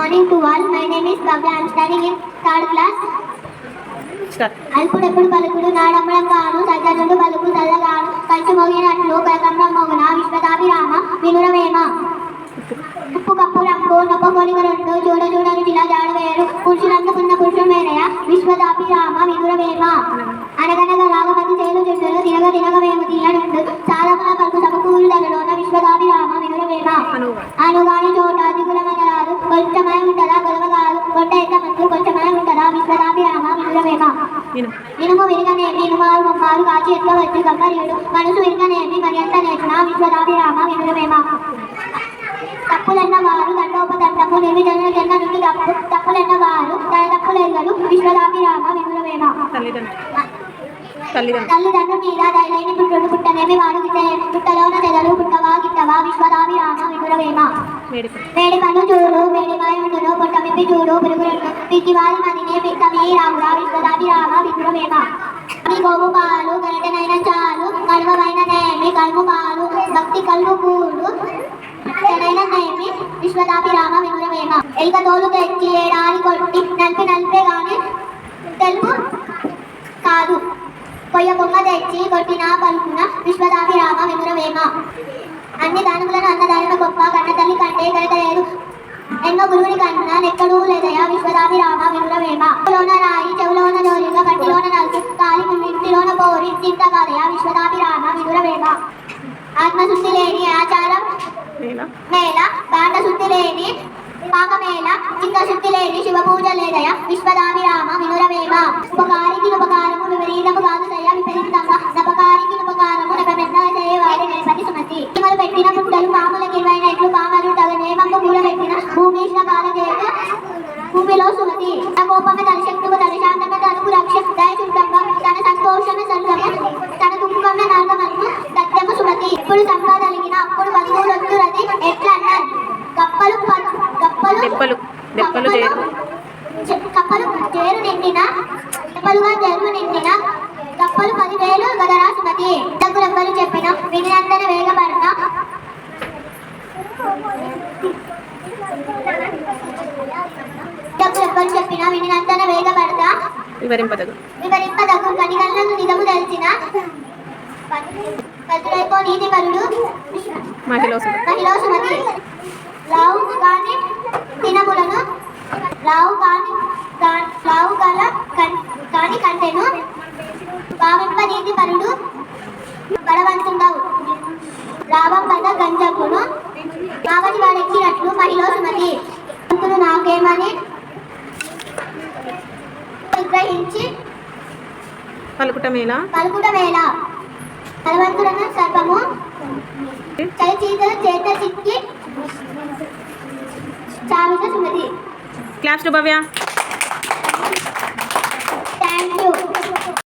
morning to all. My name is Bhavya. I am studying in third class. అల్పుడెప్పుడు పలుకుడు నాడమ్మడం గాను సజ్జనుడు పలుకు చల్లగాను కంచు మోగినట్లు కలకంబం మోగున విశ్వదాభిరామ వినురవేమ. ఉప్పు కప్పు రంపు నొప్ప కోరిక రెండు చూడ చూడను చిలా జాడవేరు పురుషులందుకున్న పురుషుమేనయ విశ్వదాభిరామ వినురవేమ. అనగనగా రాగమతి చేలు చుట్టూ తినగ తినగ వేము తీయనుండు చాలమున పలుకు సమకూరు ధరలోన విశ్వదాభిరామ వినురవేమ. అనుగాని చోట దిగులమనరాదు కొంచెమై ఉంటదా గొలవగాదు కొండ ఎత్తమంటూ కొంచెమై ఉంటదా విశ్వదాభిరామ వినురవేమ. ఇనుము విరగనేమి ఇనుమారు మొమ్మారు కాచి ఎత్తువచ్చు గమ్మరియుడు మనసు విరగనేమి మరి ఎంత నేర్చున విశ్వదాభిరామ వినురవేమ. తప్పులన్న వారు దండోపదండము నిర్విజన జన్మ నుండి తప్పులన్న వారు తన తప్పులెరుగలు విశ్వదాభిరామ వినురవేమ. తల్లిదండ్రులు మీద దయలేని పుట్టుడు పుట్టనేమి వాడు పుట్టలోన తెగలు పుట్టవా గిట్టవా విశ్వదాభిరామ వినురవేమ. వేడి పన్ను చూడు వేడి మాయుడును పొట్టమిప్పి చూడు పురుగులను పిచ్చివారి మదినే పిత్తమీ రామురా విశ్వదాభిరామ వినురవేమ. గోవు పాలు గరటనైన చాలు కలువైన నేమి కలుము పాలు భక్తి కలువు పూలు నేమి విశ్వదాభిరామ వినురవేమ. ఎలుక తోలు తెచ్చి ఏడాది కొట్టి నలిపే గాని తెలుపు కాదు కొయ్య బొమ్మ తెచ్చి కొట్టిన పలుకున విశ్వదాభిరామ వినురవేమ. అన్ని దానములను అన్నదానము గొప్ప కన్న తల్లి కంటే కలగలేదు ఎన్నో గురువుని కన్నా ఎక్కడూ లేదయా విశ్వదాభిరామ వినురవేమ. చెవులోన రాయి చెవులోన జోలిక కట్టిలోన నలుగు కాలి ఇంటిలోన పోరి చింత కాదయా విశ్వదాభిరామ వినురవేమ. ఆత్మశుద్ధి లేని ఆచారం మేళ కాండ శుద్ధి లేని పాకమేళ చిత్తశుద్ధి లేని శివ పూజ లేదయ విశ్వదాభిరామ వినురవేమ. ఉపకారికి ఉపకారము విపరీతము కాదు దయ విపరీతంగా నపకారికి ఉపకారము నపెన్నగా చేయవాడే గణపతి సుమతి. చీమలు పెట్టిన పుట్టలు పాములకు 20 నెట్లు పామలు తగనేమకు కూడబెట్టిన భూమిష్ణ కాలదేవు భూమిలో సుమతి. తన కోపమే తన శక్తువు తన శాంతమే తనకు రక్ష దయచుంటమ్మ తన సంతోషమే సంగమే తన దుఃఖమే నర్గమను సత్యము సుమతి. ఇప్పుడు సంపాదలిగిన అప్పుడు వధువులొద్దు రది ఎట్లా అన్నారు కప్పలు చేరు నిండిన కప్పలుగా జరుగు నిండిన కప్పలు 10,000 గదరా సుమతి. దగ్గరెవ్వరు చెప్పిన వినినందన వేగపడతా దగ్గరెవ్వరు చెప్పిన వినినందన వేగపడతా వివరింపదగు కనికలను నిజము తెలిసిన కదులైపో నీతి పరుడు మహిళ సుమతి. రావు కాని తినములను రావు గల కాని కంటెను భావింప నీతి పరుడు బలవంతుండవు రావం పద గంజకును కావటి వాడెక్కినట్లు మహిళ సుమతి. నాకేమని విగ్రహించి పలుకుట మేళ బలవంతులను సర్పము చలిచీతలు చేత చిక్కి చావిత సుమతి. Class to Bhavya. Thank you.